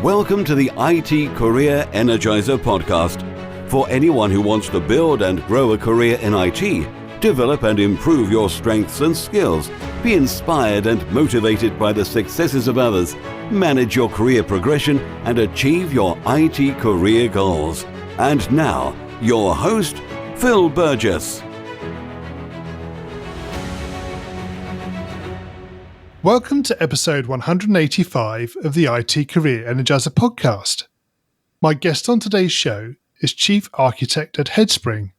Welcome to the IT Career Energizer podcast. For anyone who wants to build and grow a career in IT, develop and improve your strengths and skills, be inspired and motivated by the successes of others, manage your career progression, and achieve your IT career goals. And now, your host, Phil Burgess. Welcome to episode 185 of the IT Career Energizer podcast. My guest on today's show is Chief Architect at Headspring,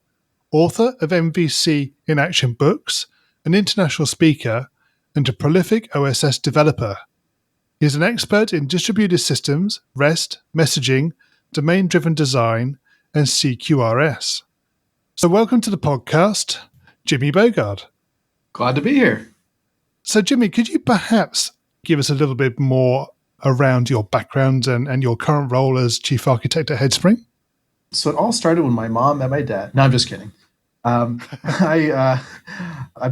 author of MVC in Action books, an international speaker, and a prolific OSS developer. He is an expert in distributed systems, REST, messaging, domain-driven design, and CQRS. So welcome to the podcast, Jimmy Bogard. Glad to be here. So Jimmy, could you perhaps give us a little bit more around your background and your current role as Chief Architect at Headspring? So it all started when my mom met my dad. No, I'm just kidding. I've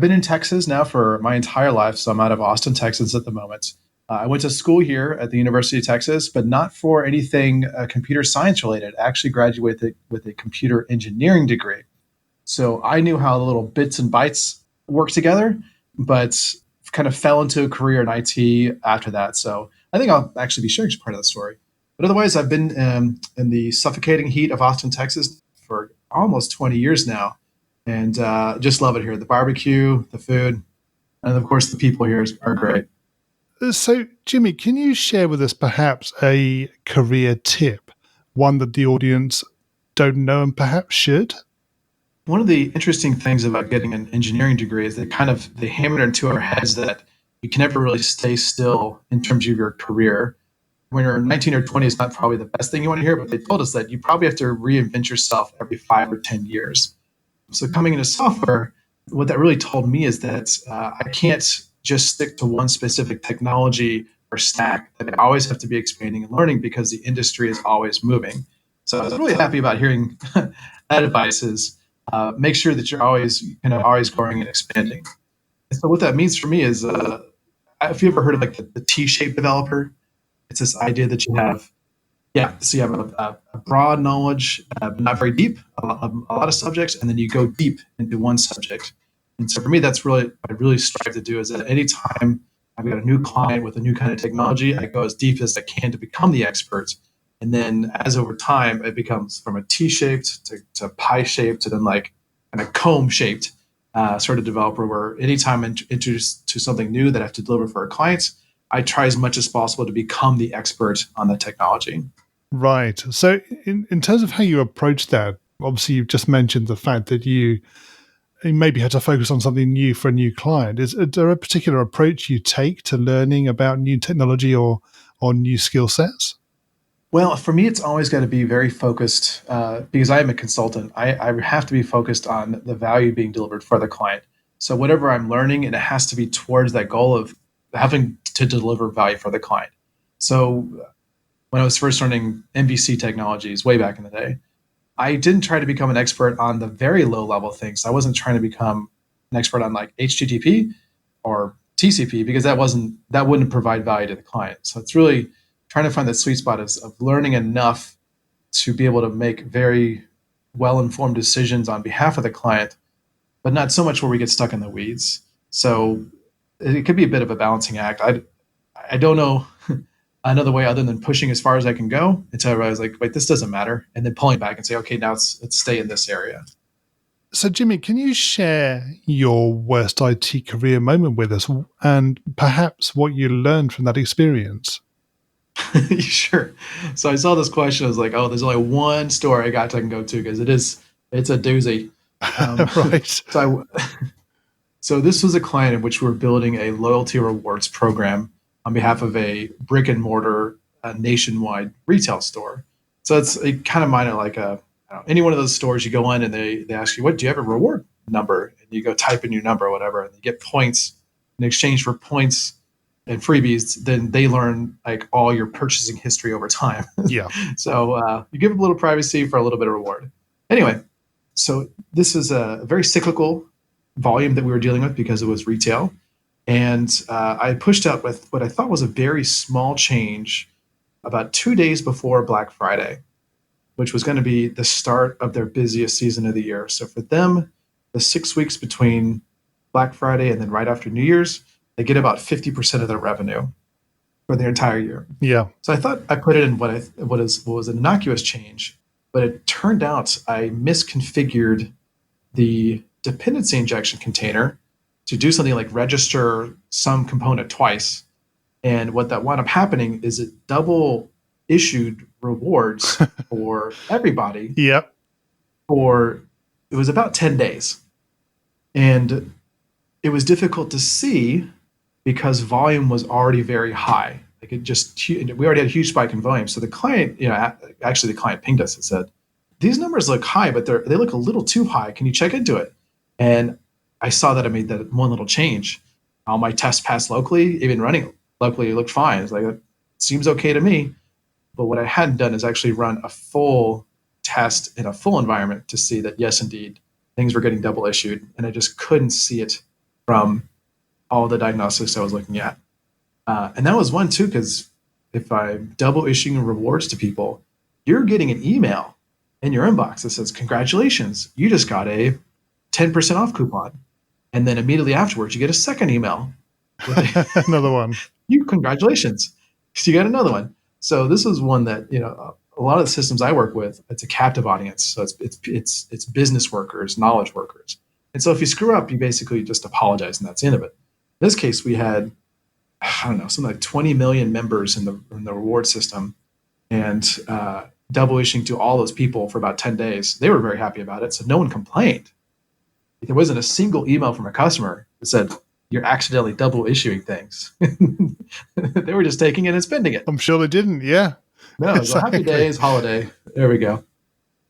been in Texas now for my entire life, so I'm out of Austin, Texas at the moment. I went to school here at the University of Texas, but not for anything computer science related. I actually graduated with a computer engineering degree. So I knew how the little bits and bytes work together, but kind of fell into a career in IT after that. So I think I'll actually be sharing part of that story. But otherwise, I've been in the suffocating heat of Austin, Texas for almost 20 years now. And just love it here. The barbecue, the food, and of course, the people here are great. So, Jimmy, can you share with us perhaps a career tip, one that the audience don't know and perhaps should? One of the interesting things about getting an engineering degree is they hammer it into our heads that you can never really stay still in terms of your career. When you're 19 or 20, it's not probably the best thing you want to hear, but they told us that you probably have to reinvent yourself every 5 or 10 years. So coming into software, what that really told me is that I can't just stick to one specific technology or stack, that I always have to be expanding and learning because the industry is always moving. So I was really happy about hearing that advice is make sure that you're always growing and expanding. And so what that means for me is, if you ever heard of like the T-shaped developer, it's this idea that you have a broad knowledge, but not very deep, a lot of subjects, and then you go deep into one subject. And so for me, that's really what I really strive to do is that anytime I've got a new client with a new kind of technology, I go as deep as I can to become the expert. And then as over time, it becomes from a T-shaped to pie-shaped to then like kind of comb-shaped sort of developer where anytime I'm introduced to something new that I have to deliver for our clients, I try as much as possible to become the expert on the technology. Right. So in terms of how you approach that, obviously you've just mentioned the fact that you maybe had to focus on something new for a new client. Is there a particular approach you take to learning about new technology or new skill sets? Well, for me, it's always got to be very focused because I am a consultant. I have to be focused on the value being delivered for the client. So whatever I'm learning, and it has to be towards that goal of having to deliver value for the client. So when I was first learning MVC technologies way back in the day, I didn't try to become an expert on the very low level things. I wasn't trying to become an expert on like HTTP or TCP because that wouldn't provide value to the client. So it's really trying to find that sweet spot of learning enough to be able to make very well-informed decisions on behalf of the client, but not so much where we get stuck in the weeds. So it could be a bit of a balancing act. I don't know another way other than pushing as far as I can go until I realize like, wait, this doesn't matter. And then pulling back and say, okay, now let's stay in this area. So Jimmy, can you share your worst IT career moment with us and perhaps what you learned from that experience? Sure. So I saw this question. I was like, oh, there's only one story I can go to because it's a doozy. Right. So this was a client in which we were building a loyalty rewards program on behalf of a brick and mortar nationwide retail store. So it kind of minded like any one of those stores you go in and they ask you, what do you have a reward number? And you go type in your number or whatever, and you get points in exchange for points and freebies. Then they learn like all your purchasing history over time. Yeah. So you give them a little privacy for a little bit of reward. Anyway, so this is a very cyclical volume that we were dealing with because it was retail. And I pushed out with what I thought was a very small change about 2 days before Black Friday, which was going to be the start of their busiest season of the year. So for them, the 6 weeks between Black Friday and then right after New Year's, they get about 50% of their revenue for the entire year. Yeah. So I thought I put it in what was an innocuous change, but it turned out I misconfigured the dependency injection container to do something like register some component twice. And what that wound up happening is it double issued rewards for everybody Yep. for, it was about 10 days. And it was difficult to see because volume was already very high. Like we already had a huge spike in volume. So the client, actually the client pinged us and said, these numbers look high, but they look a little too high. Can you check into it? And I saw that I made that one little change. All my tests passed locally, even running locally, it looked fine. It's like, it seems okay to me. But what I hadn't done is actually run a full test in a full environment to see that, yes, indeed, things were getting double issued. And I just couldn't see it from all the diagnostics I was looking at. And that was one too, because if I'm double issuing rewards to people, you're getting an email in your inbox that says, congratulations, you just got a 10% off coupon. And then immediately afterwards, you get a second email with Another one. Congratulations, because you got another one. So this is one that, a lot of the systems I work with, it's a captive audience. So it's business workers, knowledge workers. And so if you screw up, you basically just apologize and that's the end of it. In this case, we had, I don't know, something like 20 million members in the reward system, and double issuing to all those people for about 10 days. They were very happy about it. So no one complained. There wasn't a single email from a customer that said, you're accidentally double issuing things. They were just taking it and spending it. I'm sure they didn't. Yeah. No, it was a happy days, holiday. There we go.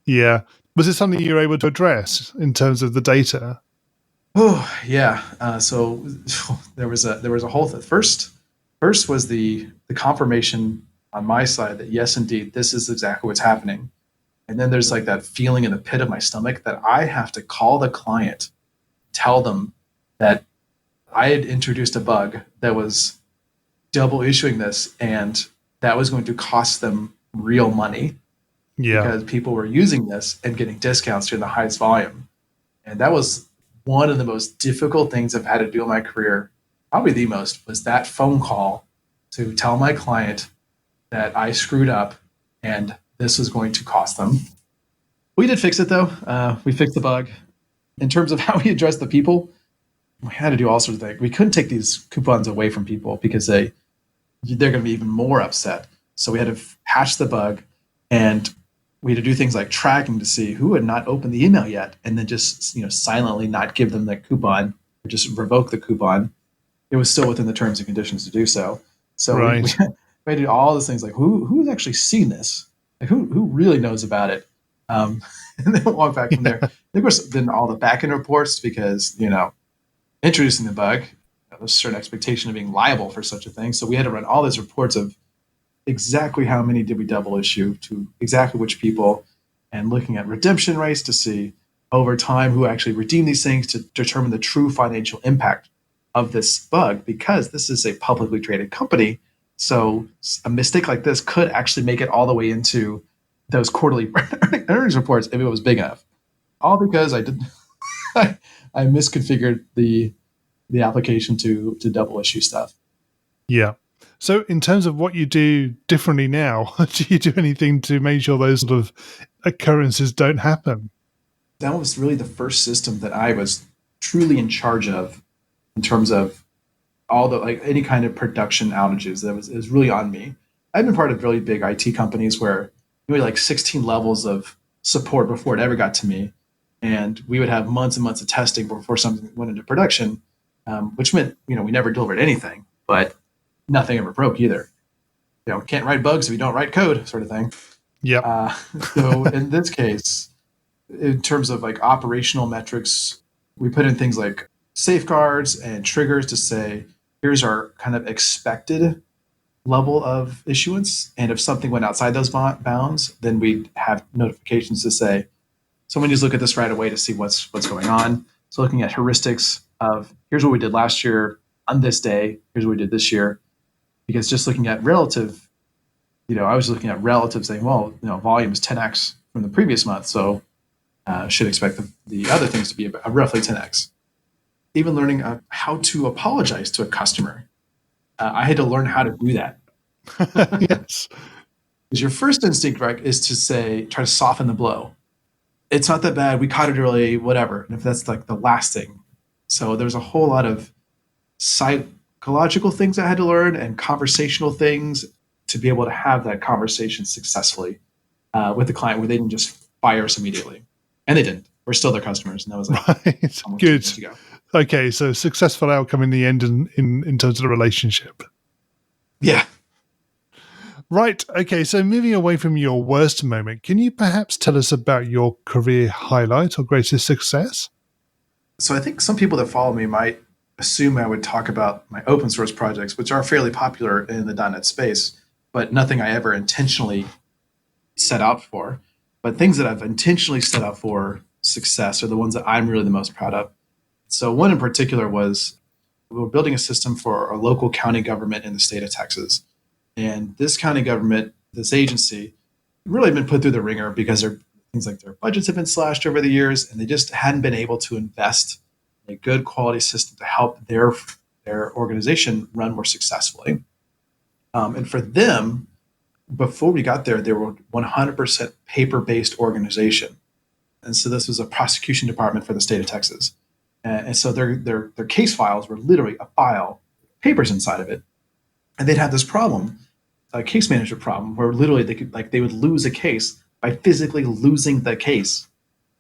Yeah. Was it something you were able to address in terms of the data? Oh yeah. So there was a whole thing. First was the confirmation on my side that yes, indeed, this is exactly what's happening. And then there's like that feeling in the pit of my stomach that I have to call the client, tell them that I had introduced a bug that was double issuing this, and that was going to cost them real money. Yeah. Because people were using this and getting discounts during the highest volume. And that was one of the most difficult things I've had to do in my career. Probably the most was that phone call to tell my client that I screwed up and this was going to cost them. We did fix it though. We fixed the bug. In terms of how we addressed the people, we had to do all sorts of things. We couldn't take these coupons away from people because they're going to be even more upset. So we had to patch the bug, and we had to do things like tracking to see who had not opened the email yet, and then just silently not give them the coupon or just revoke the coupon. It was still within the terms and conditions to do so. So Right. we had to do all those things like who's actually seen this? Like who really knows about it? And then walk back from there. Of course, then all the backend reports, because introducing the bug, there's a certain expectation of being liable for such a thing. So we had to run all these reports of exactly how many did we double issue to exactly which people, and looking at redemption rates to see over time who actually redeemed these things to determine the true financial impact of this bug, because this is a publicly traded company. So a mistake like this could actually make it all the way into those quarterly earnings reports if it was big enough. All because I misconfigured the application to double issue stuff. Yeah. So in terms of what you do differently now, do you do anything to make sure those sort of occurrences don't happen? That was really the first system that I was truly in charge of in terms of all the any kind of production outages. It was really on me. I've been part of really big IT companies where we had 16 levels of support before it ever got to me. And we would have months and months of testing before something went into production, which meant, we never delivered anything, but nothing ever broke either. Can't write bugs if you don't write code, sort of thing. Yeah. So in this case, in terms of operational metrics, we put in things like safeguards and triggers to say, here's our kind of expected level of issuance. And if something went outside those bounds, then we'd have notifications to say, someone needs to look at this right away to see what's going on. So looking at heuristics of here's what we did last year on this day, here's what we did this year. Because just looking at relative I was looking at relative saying, well, volume is 10x from the previous month, so should expect the other things to be roughly 10x. Even learning how to apologize to a customer. I had to learn how to do that. Yes. Because your first instinct, right, is to try to soften the blow. It's not that bad. We caught it early, whatever. And if that's like the last thing. So there's a whole lot of psychological things I had to learn and conversational things to be able to have that conversation successfully with the client where they didn't just fire us immediately. And they didn't. We're still their customers. And that was like right. almost 2 Good. years ago. Okay, so successful outcome in the end in terms of the relationship. Yeah. Right. Okay, so moving away from your worst moment, can you perhaps tell us about your career highlight or greatest success? So I think some people that follow me might assume I would talk about my open source projects, which are fairly popular in the .NET space, but nothing I ever intentionally set out for. But things that I've intentionally set out for success are the ones that I'm really the most proud of. So one in particular was we were building a system for a local county government in the state of Texas. And this county government, this agency, really been put through the ringer because things like their budgets have been slashed over the years, and they just hadn't been able to invest in a good quality system to help their organization run more successfully. And for them, before we got there, they were 100% paper-based organization. And so this was a prosecution department for the state of Texas. And so their case files were literally a file, papers inside of it. And they'd have this problem, a case management problem, where literally they would lose a case by physically losing the case.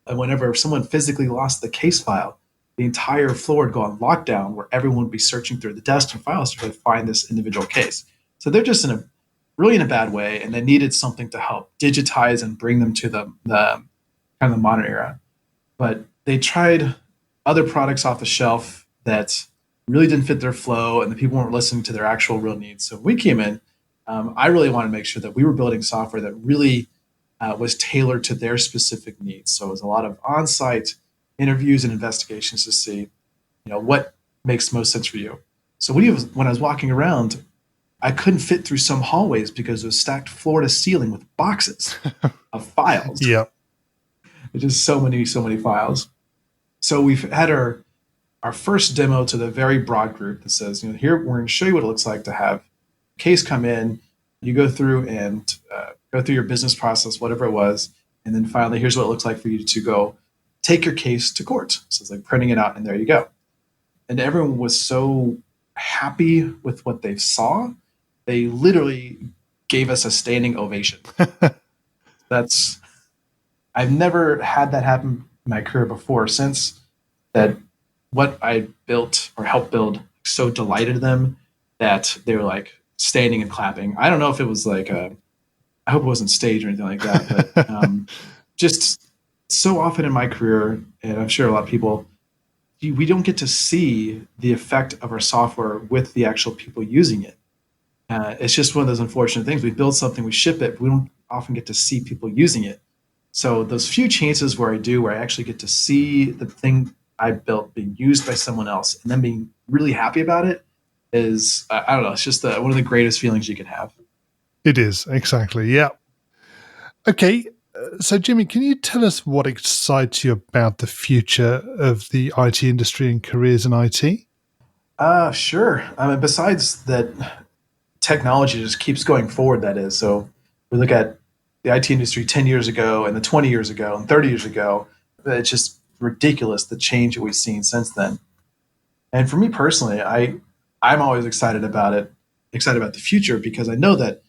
And whenever someone physically lost the case file, the entire floor would go on lockdown where everyone would be searching through the desks and files to try to find this individual case. So they're just really in a bad way, and they needed something to help digitize and bring them to the kind of the modern era. But they tried other products off the shelf that really didn't fit their flow, and the people weren't listening to their actual real needs. So when we came in, I really wanted to make sure that we were building software that really was tailored to their specific needs. So it was a lot of on-site interviews and investigations to see, what makes most sense for you. So when I was walking around, I couldn't fit through some hallways because it was stacked floor to ceiling with boxes of files. Yeah. It's just so many files. So we've had our first demo to the very broad group that says, here, we're going to show you what it looks like to have a case come in. You go through and go through your business process, whatever it was. And then finally, here's what it looks like for you to go take your case to court. So it's like printing it out and there you go. And everyone was so happy with what they saw. They literally gave us a standing ovation. I've never had that happen in my career before, since that what I built or helped build so delighted them that they were like standing and clapping. I don't know if it was like I hope it wasn't staged or anything like that, but just so often in my career, and I'm sure a lot of people, we don't get to see the effect of our software with the actual people using it. It's just one of those unfortunate things. We build something, we ship it, but we don't often get to see people using it. So those few chances where I actually get to see the thing I built being used by someone else and then being really happy about it is, I don't know, it's just one of the greatest feelings you can have. It is, exactly, yeah. Okay, so Jimmy, can you tell us what excites you about the future of the IT industry and careers in IT? Sure. I mean, besides that, technology just keeps going forward, that is. So we look at the IT industry 10 years ago and the 20 years ago and 30 years ago. It's just ridiculous, the change that we've seen since then. And for me personally, I'm always excited about the future, because I know that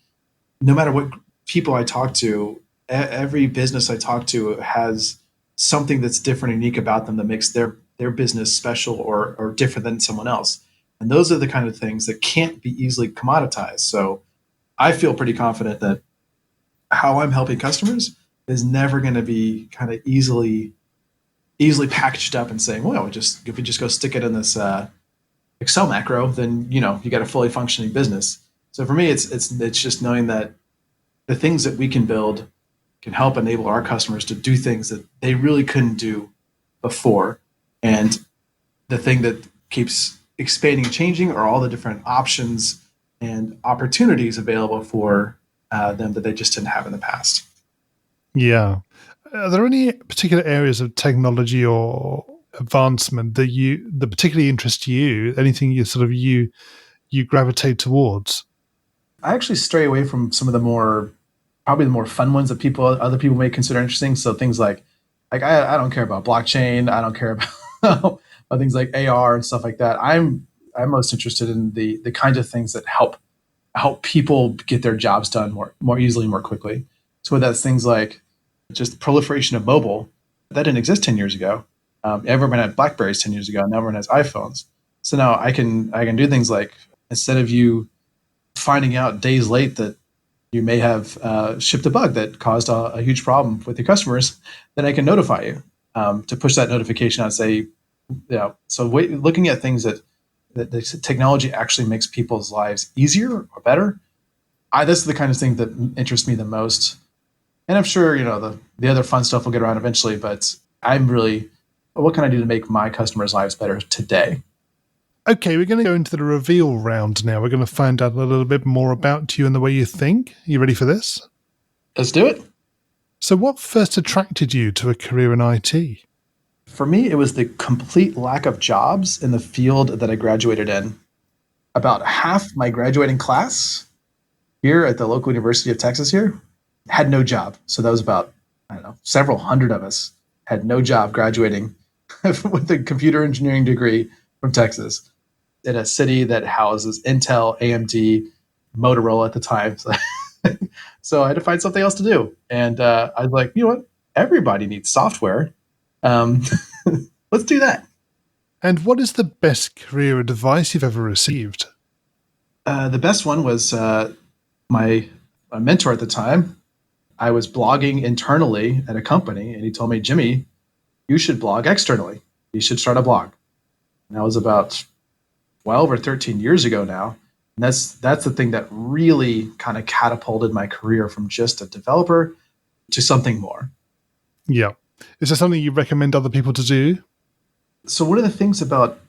no matter what people I talk to, every business I talk to has something that's different and unique about them that makes their business special or different than someone else. And those are the kind of things that can't be easily commoditized. So I feel pretty confident that how I'm helping customers is never going to be kind of easily packaged up and saying, well, if we just go stick it in this Excel macro, then you got a fully functioning business. So for me, it's just knowing that the things that we can build can help enable our customers to do things that they really couldn't do before. And the thing that keeps expanding and changing are all the different options and opportunities available for them that they just didn't have in the past. Yeah. Are there any particular areas of technology or advancement that particularly interest you? Anything you gravitate towards? I actually stray away from some of probably the more fun ones that other people may consider interesting. So things like I don't care about blockchain. I don't care about things like AR and stuff like that. I'm most interested in the kinds of things that help people get their jobs done more easily, more quickly. So that's things like just the proliferation of mobile that didn't exist 10 years ago. Everyone had Blackberries 10 years ago, and now everyone has iPhones. So now I can do things like, instead of you finding out days late that you may have shipped a bug that caused a huge problem with your customers, then I can notify you to push that notification out and say, looking at things that the technology actually makes people's lives easier or better. This is the kind of thing that interests me the most. And I'm sure, the other fun stuff will get around eventually, but I'm really, what can I do to make my customers' lives better today? Okay, we're going to go into the reveal round now. We're going to find out a little bit more about you and the way you think. You ready for this? Let's do it. So what first attracted you to a career in IT? For me, it was the complete lack of jobs in the field that I graduated in. About half my graduating class here at the local University of Texas here had no job. So that was about, several hundred of us had no job graduating with a computer engineering degree from Texas in a city that houses Intel, AMD, Motorola at the time. So I had to find something else to do. And I was like, you know what? Everybody needs software. Let's do that. And what is the best career advice you've ever received? The best one was my mentor at the time. I was blogging internally at a company, and he told me, Jimmy, you should blog externally. You should start a blog. And that was about 12 or 13 years ago now. And that's the thing that really kind of catapulted my career from just a developer to something more. Yeah. Is there something you recommend other people to do? So one of the things about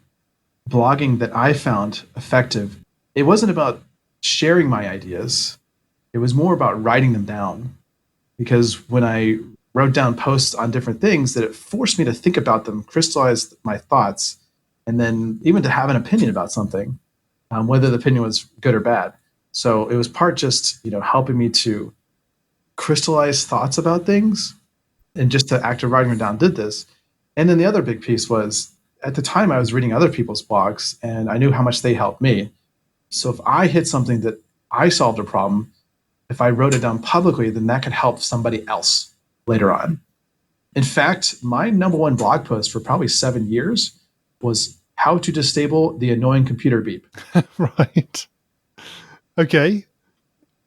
blogging that I found effective, it wasn't about sharing my ideas. It was more about writing them down. Because when I wrote down posts on different things, that it forced me to think about them, crystallize my thoughts, and then even to have an opinion about something, whether the opinion was good or bad. So it was part just, helping me to crystallize thoughts about things, and just the act of writing them down did this. And then the other big piece was, at the time I was reading other people's blogs, and I knew how much they helped me. So if I hit something that I solved a problem, if I wrote it down publicly, then that could help somebody else later on. In fact, my number one blog post for probably 7 years was how to disable the annoying computer beep. Right. Okay.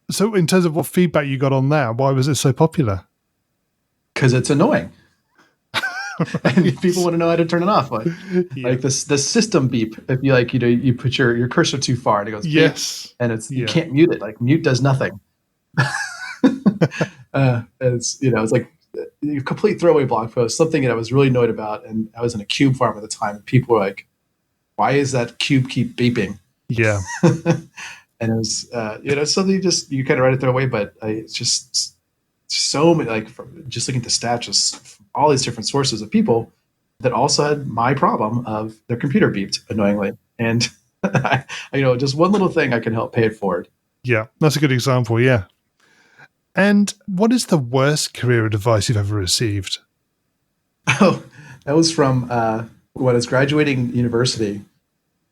So in terms of what feedback you got on that, why was it so popular? Because it's annoying. Right. And people want to know how to turn it off. Like the system beep. If you you put your cursor too far and it goes beep, yes, and you can't mute it. Like mute does nothing. It's like a complete throwaway blog post, something that I was really annoyed about, and I was in a cube farm at the time, and people were like, "Why is that cube keep beeping?" Yeah, and it was something you kind of write it throw away, but it's just so many, just looking at the stats, just from all these different sources of people that also had my problem of their computer beeped annoyingly, and just one little thing I can help pay it forward. Yeah, that's a good example. Yeah. And what is the worst career advice you've ever received? Oh, that was from when I was graduating university.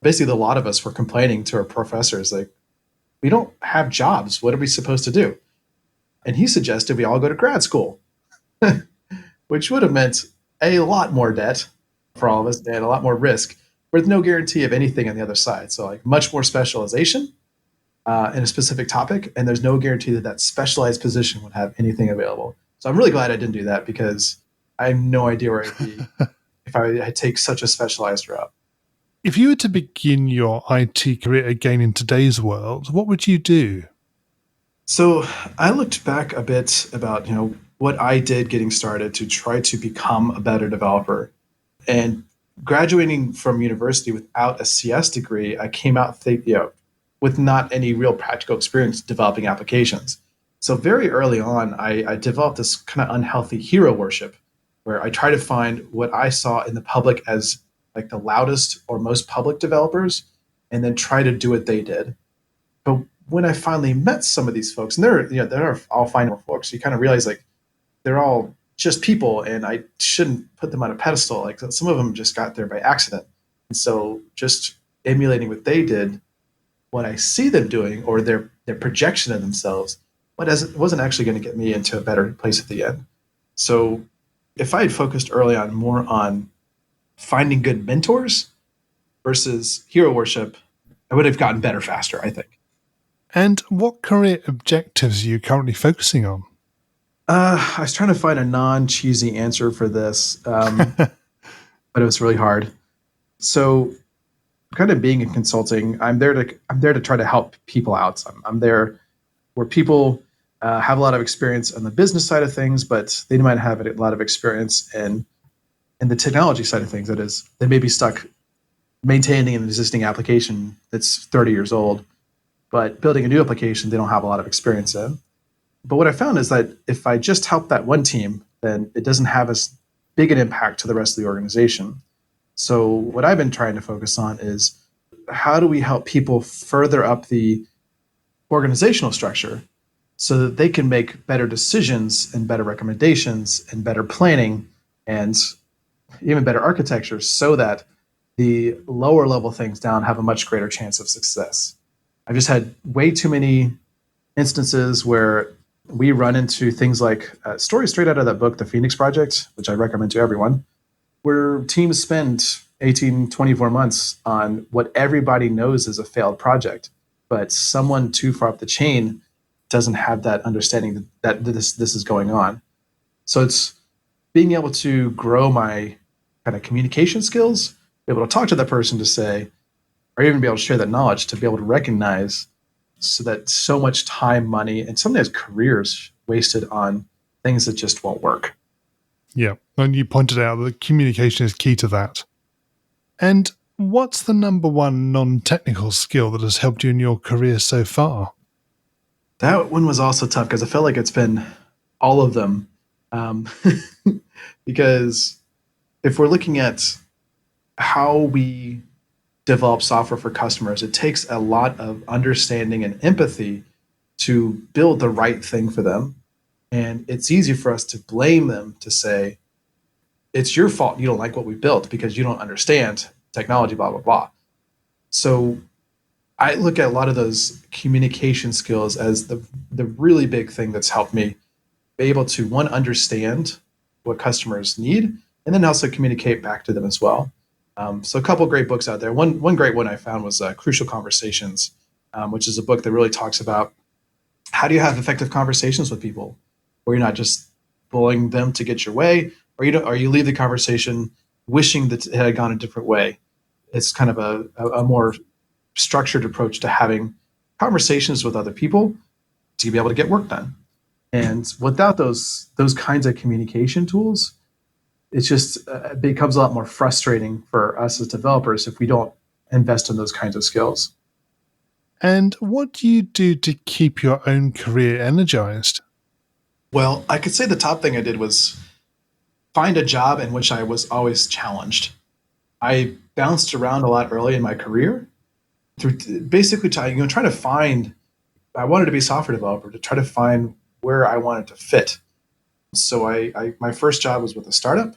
Basically, a lot of us were complaining to our professors, like, we don't have jobs. What are we supposed to do? And he suggested we all go to grad school, which would have meant a lot more debt for all of us and a lot more risk, with no guarantee of anything on the other side. So much more specialization in a specific topic, and there's no guarantee that specialized position would have anything available. So I'm really glad I didn't do that, because I have no idea where I'd be if I take such a specialized route. If you were to begin your IT career again in today's world, what would you do? So I looked back a bit about what I did getting started to try to become a better developer. And graduating from university without a CS degree, I came out with not any real practical experience developing applications. So very early on, I developed this kind of unhealthy hero worship where I try to find what I saw in the public as like the loudest or most public developers and then try to do what they did. But when I finally met some of these folks, and they're all fine folks, you kind of realize like they're all just people and I shouldn't put them on a pedestal. Like some of them just got there by accident. And so just emulating what they did, what I see them doing or their projection of themselves, it wasn't actually going to get me into a better place at the end. So if I had focused early on more on finding good mentors versus hero worship, I would have gotten better faster, I think. And what career objectives are you currently focusing on? I was trying to find a non-cheesy answer for this, but it was really hard. So kind of being in consulting, I'm there to try to help people out. I'm there where people have a lot of experience on the business side of things, but they might have a lot of experience in the technology side of things. That is, they may be stuck maintaining an existing application that's 30 years old, but building a new application they don't have a lot of experience in. But what I found is that if I just help that one team, then it doesn't have as big an impact to the rest of the organization. So what I've been trying to focus on is how do we help people further up the organizational structure so that they can make better decisions and better recommendations and better planning and even better architecture so that the lower level things down have a much greater chance of success. I've just had way too many instances where we run into things like stories straight out of that book, The Phoenix Project, which I recommend to everyone, where teams spend 18, 24 months on what everybody knows is a failed project, but someone too far up the chain doesn't have that understanding that this is going on. So it's being able to grow my kind of communication skills, be able to talk to that person to say, or even be able to share that knowledge to be able to recognize so that so much time, money, and sometimes careers wasted on things that just won't work. Yeah, and you pointed out that communication is key to that. And what's the number one non-technical skill that has helped you in your career so far? That one was also tough because I felt like it's been all of them. Because if we're looking at how we develop software for customers, it takes a lot of understanding and empathy to build the right thing for them. And it's easy for us to blame them, to say, it's your fault you don't like what we built because you don't understand technology, blah, blah, blah. So I look at a lot of those communication skills as the really big thing that's helped me be able to, one, understand what customers need, and then also communicate back to them as well. So a couple of great books out there. One great one I found was Crucial Conversations, which is a book that really talks about how do you have effective conversations with people where you're not just bullying them to get your way, or you leave the conversation wishing that it had gone a different way. It's kind of a more structured approach to having conversations with other people to be able to get work done. And without those kinds of communication tools, it's just it becomes a lot more frustrating for us as developers if we don't invest in those kinds of skills. And what do you do to keep your own career energized? Well, I could say the top thing I did was find a job in which I was always challenged. I bounced around a lot early in my career through basically trying to find. I wanted to be a software developer to try to find where I wanted to fit. So my first job was with a startup.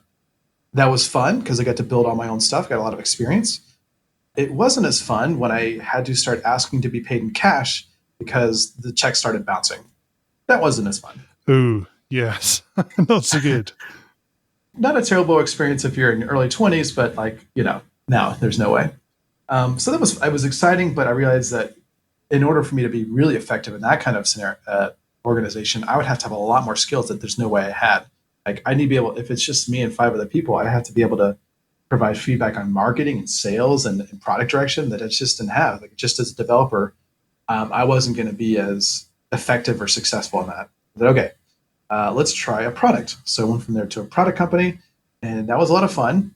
That was fun because I got to build all my own stuff, got a lot of experience. It wasn't as fun when I had to start asking to be paid in cash because the checks started bouncing. That wasn't as fun. Ooh, yes. Not so good. Not a terrible experience if you're in your early 20s, but now there's no way. So it was exciting, but I realized that in order for me to be really effective in that kind of scenario, organization, I would have to have a lot more skills that there's no way I had. Like I need to be able, if it's just me and 5 other people, I have to be able to provide feedback on marketing and sales and product direction that I just didn't have. Like just as a developer, I wasn't going to be as effective or successful in that. But okay, let's try a product. So I went from there to a product company, and that was a lot of fun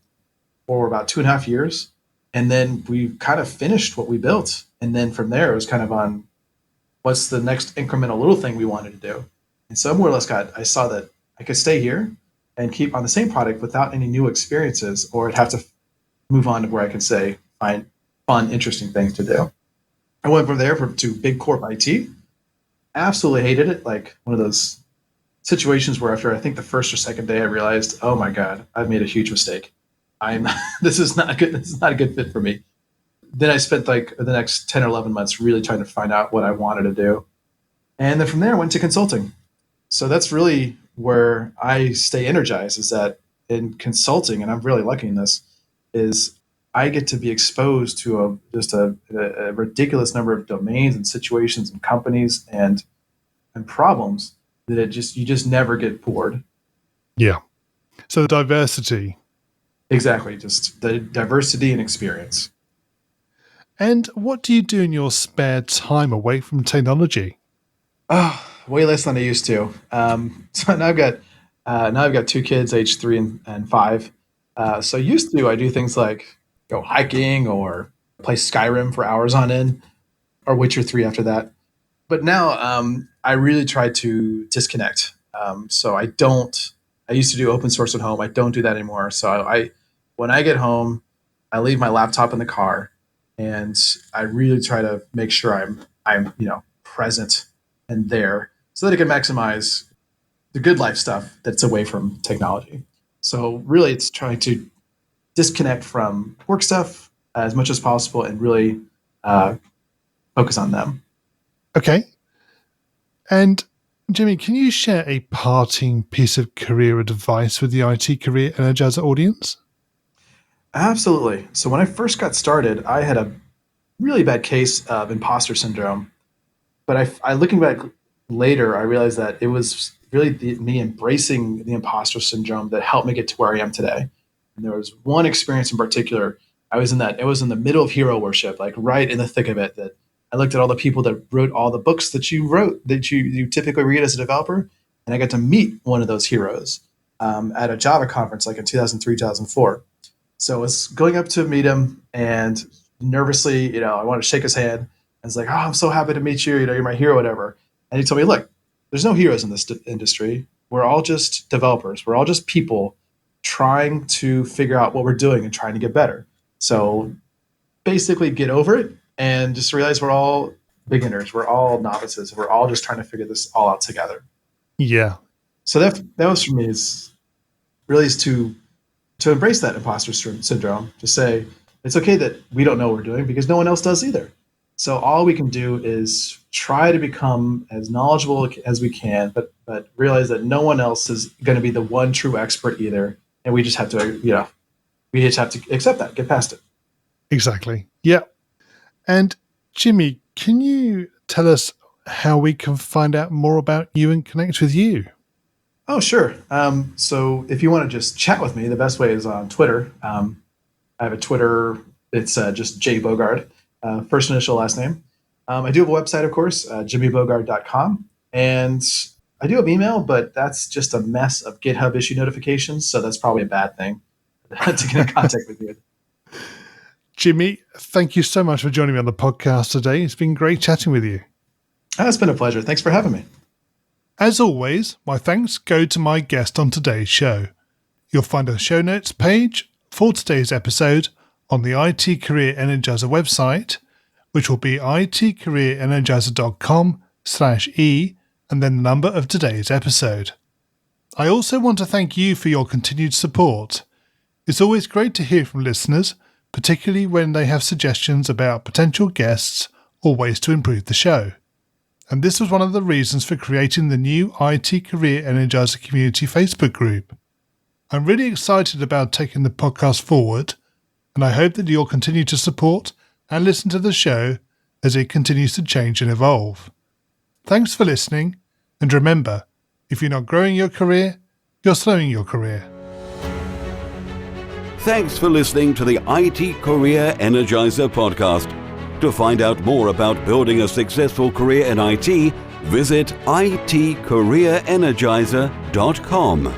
for about 2.5 years. And then we kind of finished what we built. And then from there, it was kind of on what's the next incremental little thing we wanted to do. And so more or less I saw that I could stay here and keep on the same product without any new experiences, or I'd have to move on to where I could say, find fun, interesting things to do. I went from there to big corp IT. Absolutely hated it. Like one of those situations where after I think the first or second day, I realized, oh my God, I've made a huge mistake. This is not good. This is not a good fit for me. Then I spent like the next 10 or 11 months really trying to find out what I wanted to do. And then from there I went to consulting. So that's really where I stay energized, is that in consulting, and I'm really lucky in this, is I get to be exposed to a ridiculous number of domains and situations and companies and problems that you just never get bored. Yeah. So the diversity. Exactly. Just the diversity and experience. And what do you do in your spare time away from technology? Oh, way less than I used to. So now I've got 2 kids, age 3 and 5. So used to, I do things like go hiking or play Skyrim for hours on end, or Witcher 3 after that. But now I really try to disconnect. So I used to do open source at home. I don't do that anymore. So when I get home, I leave my laptop in the car, and I really try to make sure I'm present and there so that I can maximize the good life stuff that's away from technology. So really it's trying to disconnect from work stuff as much as possible and really focus on them. Okay. And Jimmy, can you share a parting piece of career advice with the IT Career Energizer audience? Absolutely. So when I first got started, I had a really bad case of imposter syndrome. But I looking back later, I realized that it was really me embracing the imposter syndrome that helped me get to where I am today. And there was one experience in particular. It was in the middle of hero worship, like right in the thick of it, that I looked at all the people that wrote all the books that you wrote, that you typically read as a developer. And I got to meet one of those heroes at a Java conference like in 2003, 2004. So I was going up to meet him, and nervously, I wanted to shake his hand. I was like, oh, I'm so happy to meet you. You're my hero, whatever. And he told me, look, there's no heroes in this industry. We're all just developers. We're all just people trying to figure out what we're doing and trying to get better. So basically get over it and just realize we're all beginners. We're all novices. We're all just trying to figure this all out together. Yeah. So that was for me is to embrace that imposter syndrome, to say it's okay that we don't know what we're doing because no one else does either. So all we can do is try to become as knowledgeable as we can, but realize that no one else is going to be the one true expert either. And we just have to, accept that, get past it. Exactly. Yeah. And Jimmy, can you tell us how we can find out more about you and connect with you? Oh, sure. So if you want to just chat with me, the best way is on Twitter. I have a Twitter. It's just J Bogard, first initial, last name. I do have a website, of course, jimmybogard.com. And I do have email, but that's just a mess of GitHub issue notifications. So that's probably a bad thing to get in contact with you. Jimmy, thank you so much for joining me on the podcast today. It's been great chatting with you. It's been a pleasure. Thanks for having me. As always, my thanks go to my guest on today's show. You'll find a show notes page for today's episode on the IT Career Energizer website, which will be itcareerenergizer.com/e and then the number of today's episode. I also want to thank you for your continued support. It's always great to hear from listeners, particularly when they have suggestions about potential guests or ways to improve the show. And this was one of the reasons for creating the new IT Career Energizer Community Facebook group. I'm really excited about taking the podcast forward, and I hope that you'll continue to support and listen to the show as it continues to change and evolve. Thanks for listening, and remember, if you're not growing your career, you're slowing your career. Thanks for listening to the IT Career Energizer podcast. To find out more about building a successful career in IT, visit itcareerenergizer.com.